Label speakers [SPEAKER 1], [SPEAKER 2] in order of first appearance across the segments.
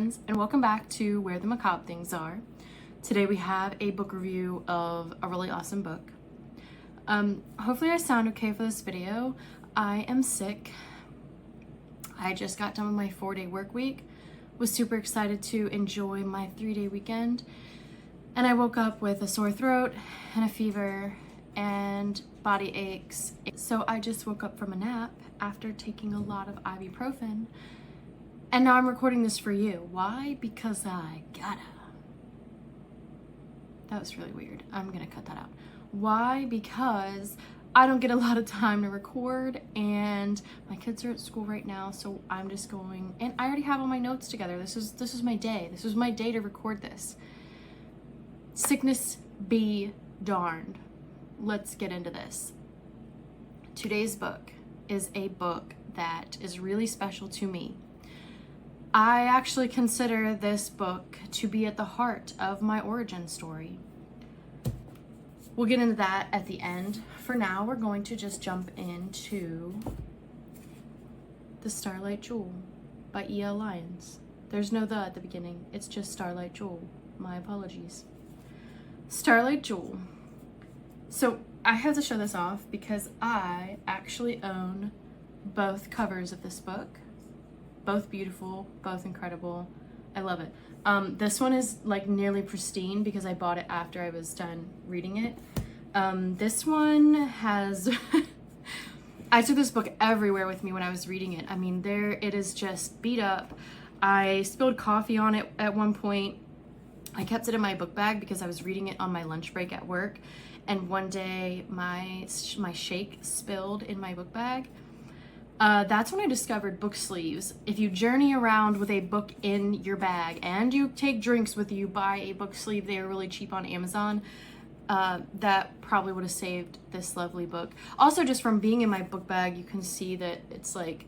[SPEAKER 1] Lyons, and welcome back to Where the Macabre Things Are. Today we have a book review of a really awesome book. Hopefully I sound okay for this video. I am sick. I just got done with my 4-day work week, was super excited to enjoy my 3-day weekend, and I woke up with a sore throat and a fever and body aches. So I just woke up from a nap after taking a lot of ibuprofen. And now I'm recording this for you. Why? Because I gotta. That was really weird. I'm gonna cut that out. Why? Because I don't get a lot of time to record and my kids are at school right now, so I'm just going, and I already have all my notes together. This is my day. This was my day to record this. Sickness be darned. Let's get into this. Today's book is a book that is really special to me. I actually consider this book to be at the heart of my origin story. We'll get into that at the end. For now, we're going to just jump into The Starlight Jewel by E.L. Lyons. There's no "the" at the beginning. It's just Starlight Jewel. My apologies. Starlight Jewel. So I have to show this off because I actually own both covers of this book. Both beautiful, both incredible. I love it. This one is like nearly pristine because I bought it after I was done reading it. This one has, I took this book everywhere with me when I was reading it. I mean, it is just beat up. I spilled coffee on it at one point. I kept it in my book bag because I was reading it on my lunch break at work. And one day my shake spilled in my book bag. That's when I discovered book sleeves. If you journey around with a book in your bag and you take drinks with you, buy a book sleeve. They are really cheap on Amazon. That probably would have saved this lovely book. Also, just from being in my book bag, you can see that it's like,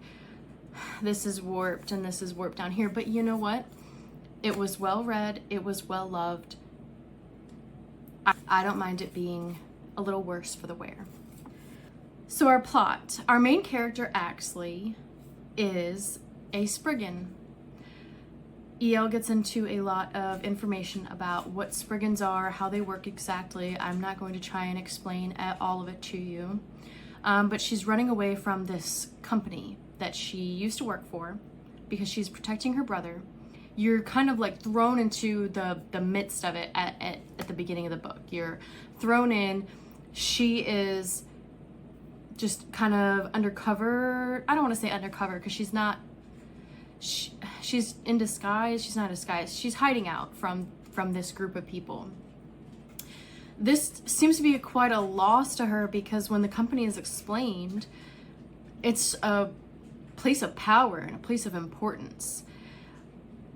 [SPEAKER 1] this is warped and this is warped down here. But you know what? It was well read. It was well loved. I don't mind it being a little worse for the wear. So our plot, our main character, Axley, is a Spriggan. E.L. gets into a lot of information about what Spriggans are, how they work exactly. I'm not going to try and explain all of it to you. But she's running away from this company that she used to work for because she's protecting her brother. You're kind of like thrown into the midst of it at the beginning of the book. You're thrown in. She is just kind of undercover. I don't want to say undercover because she's not. She's in disguise. She's not in disguise. She's hiding out from this group of people. This seems to be quite a loss to her because when the company is explained, it's a place of power and a place of importance.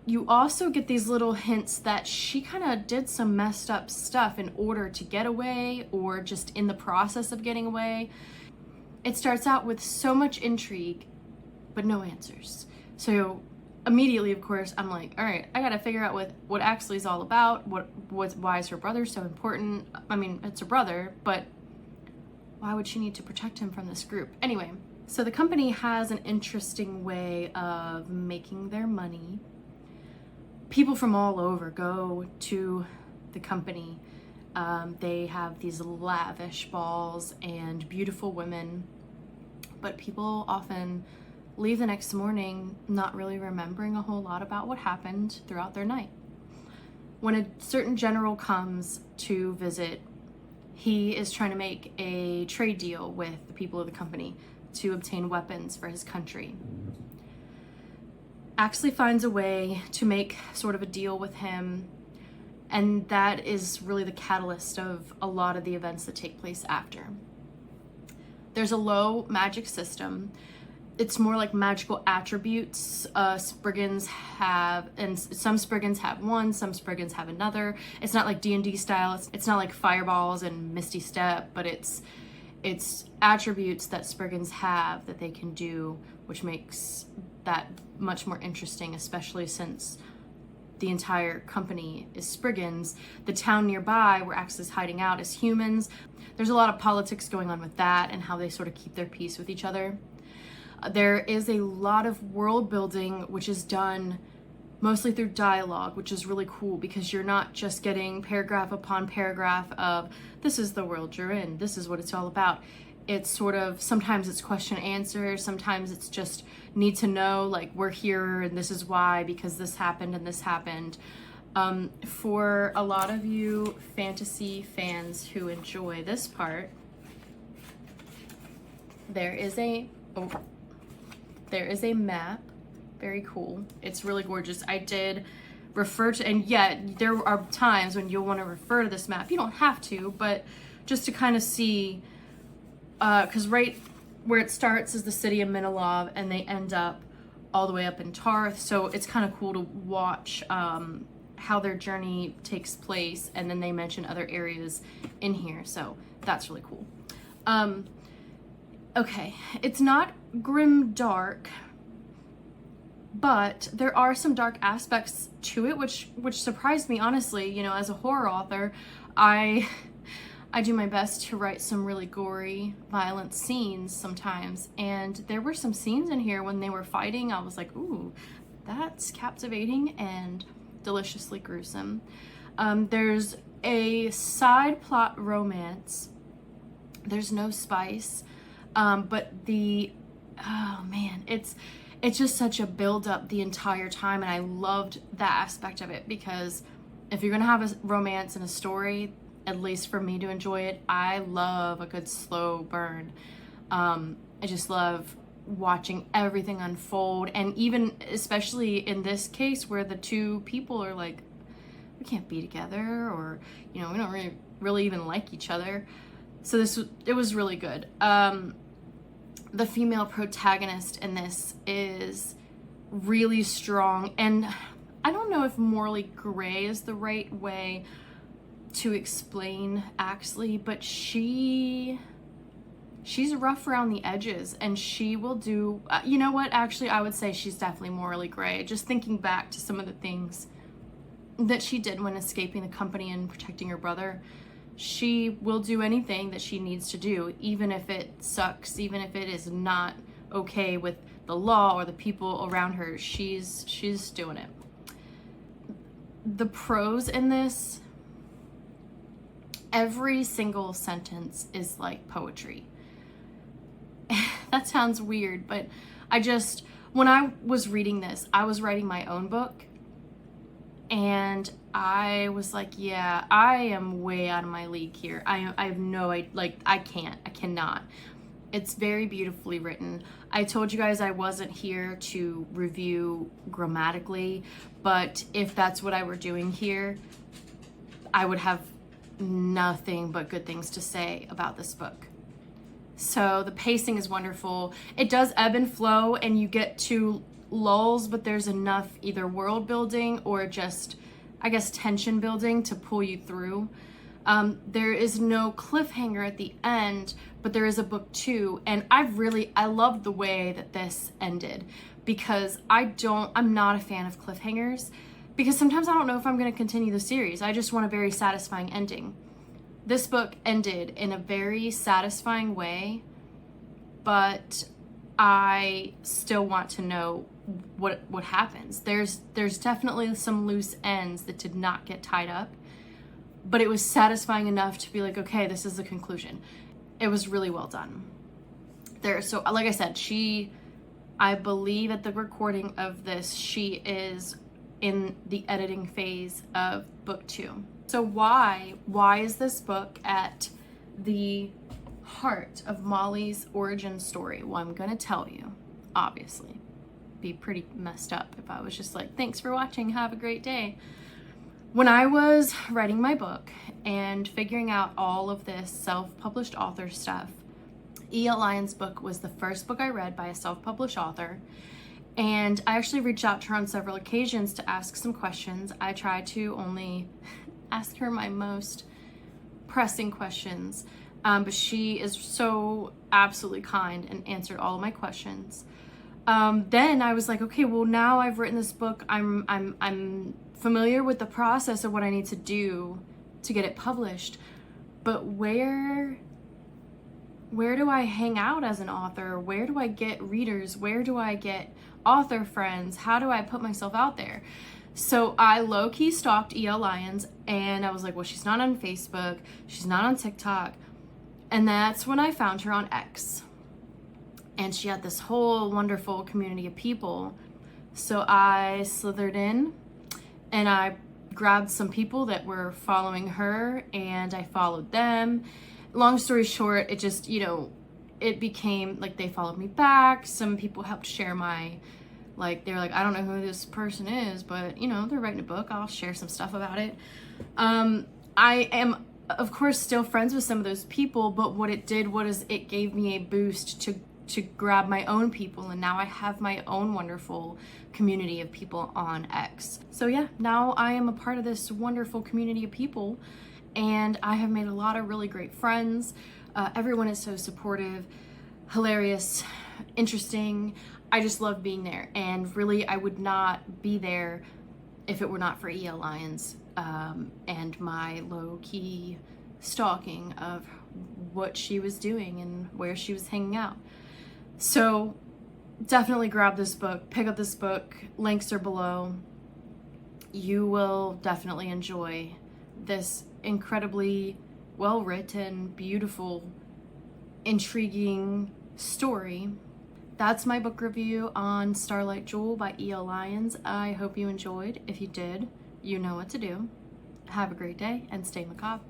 [SPEAKER 1] You also get these little hints that she kind of did some messed up stuff in order to get away or just in the process of getting away. It starts out with so much intrigue, but no answers. So immediately, of course, I'm like, all right, I gotta figure out what Axley's all about. Why is her brother so important? I mean, it's her brother, but why would she need to protect him from this group? Anyway, so the company has an interesting way of making their money. People from all over go to the company. They have these lavish balls and beautiful women, but people often leave the next morning not really remembering a whole lot about what happened throughout their night. When a certain general comes to visit, he is trying to make a trade deal with the people of the company to obtain weapons for his country. Axley finds a way to make sort of a deal with him, and that is really the catalyst of a lot of the events that take place after. There's a low magic system. It's more like magical attributes. Spriggans have, and some Spriggans have one, some Spriggans have another. It's not like D&D style. It's not like fireballs and Misty Step, but it's attributes that Spriggans have that they can do, which makes that much more interesting, especially since the entire company is Spriggans. The town nearby where Axley's hiding out is humans. There's a lot of politics going on with that and how they sort of keep their peace with each other. There is a lot of world building which is done mostly through dialogue, which is really cool because you're not just getting paragraph upon paragraph of this is the world you're in, this is what it's all about. It's sort of, sometimes it's question answer, sometimes it's just need to know, like, we're here and this is why, because this happened and this happened. For a lot of you fantasy fans who enjoy this part, there is a map. Very cool. It's really gorgeous. I did refer to, and yet there are times when you'll want to refer to this map. You don't have to, but just to kind of see, because right where it starts is the city of Minilov, and they end up all the way up in Tarth. So it's kind of cool to watch how their journey takes place, and then they mention other areas in here. So that's really cool. Okay, it's not grim dark, but there are some dark aspects to it, which surprised me, honestly. You know, as a horror author, I do my best to write some really gory, violent scenes sometimes, and there were some scenes in here when they were fighting. I was like, ooh, that's captivating and deliciously gruesome. There's a side plot romance. There's no spice, but oh man, it's just such a build up the entire time, and I loved that aspect of it, because if you're gonna have a romance and a story, at least for me to enjoy it, I love a good slow burn. I just love watching everything unfold, and even especially in this case where the two people are like, we can't be together, or, you know, we don't really even like each other. So it was really good. The female protagonist in this is really strong, and I don't know if morally gray is the right way to explain Axley, but she's rough around the edges, and she will do, you know what, actually I would say she's definitely morally gray. Just thinking back to some of the things that she did when escaping the company and protecting her brother, she will do anything that she needs to do, even if it sucks, even if it is not okay with the law or the people around her. She's doing it. The prose in this, every single sentence is like poetry. That sounds weird, but when I was reading this, I was writing my own book, and I was like, yeah, I am way out of my league here. I have no idea, like, I cannot. It's very beautifully written. I told you guys I wasn't here to review grammatically, but if that's what I were doing here, I would have nothing but good things to say about this book. So the pacing is wonderful. It does ebb and flow, and you get to lulls, but there's enough either world building or just, I guess, tension building to pull you through. There is no cliffhanger at the end, but there is a book 2, and I loved the way that this ended, because I'm not a fan of cliffhangers, because sometimes I don't know if I'm going to continue the series. I just want a very satisfying ending. This book ended in a very satisfying way, but I still want to know what happens. There's definitely some loose ends that did not get tied up, but it was satisfying enough to be like, okay, this is the conclusion. It was really well done. So like I said, I believe at the recording of this, she is in the editing phase of book 2. So why is this book at the heart of Molly's origin story? Well, I'm gonna tell you, obviously. Be pretty messed up if I was just like, thanks for watching, have a great day. When I was writing my book and figuring out all of this self-published author stuff, E.L. Lyons' book was the first book I read by a self-published author, and I actually reached out to her on several occasions to ask some questions. I tried to only ask her my most pressing questions, but she is so absolutely kind and answered all of my questions. Then I was like, okay, well, now I've written this book, I'm familiar with the process of what I need to do to get it published, but where do I hang out as an author? Where do I get readers? Where do I get author friends? How do I put myself out there? So I low-key stalked E.L. Lyons, and I was like, well, she's not on Facebook, she's not on TikTok. And that's when I found her on X. And she had this whole wonderful community of people. So I slithered in and I grabbed some people that were following her and I followed them. Long story short, it just, it became like they followed me back. Some people helped share my, they were like, I don't know who this person is, but they're writing a book. I'll share some stuff about it. I am, of course, still friends with some of those people, but what it did was it gave me a boost to grab my own people, and now I have my own wonderful community of people on X. So yeah, now I am a part of this wonderful community of people, and I have made a lot of really great friends. Everyone is so supportive, hilarious, interesting. I just love being there, and really I would not be there if it were not for E.L. Lyons and my low-key stalking of what she was doing and where she was hanging out. So definitely grab this book, pick up this book, links are below. You will definitely enjoy this incredibly well-written, beautiful, intriguing story. That's my book review on Starlight Jewel by E.L. Lyons. I hope you enjoyed. If you did, you know what to do. Have a great day and stay macabre.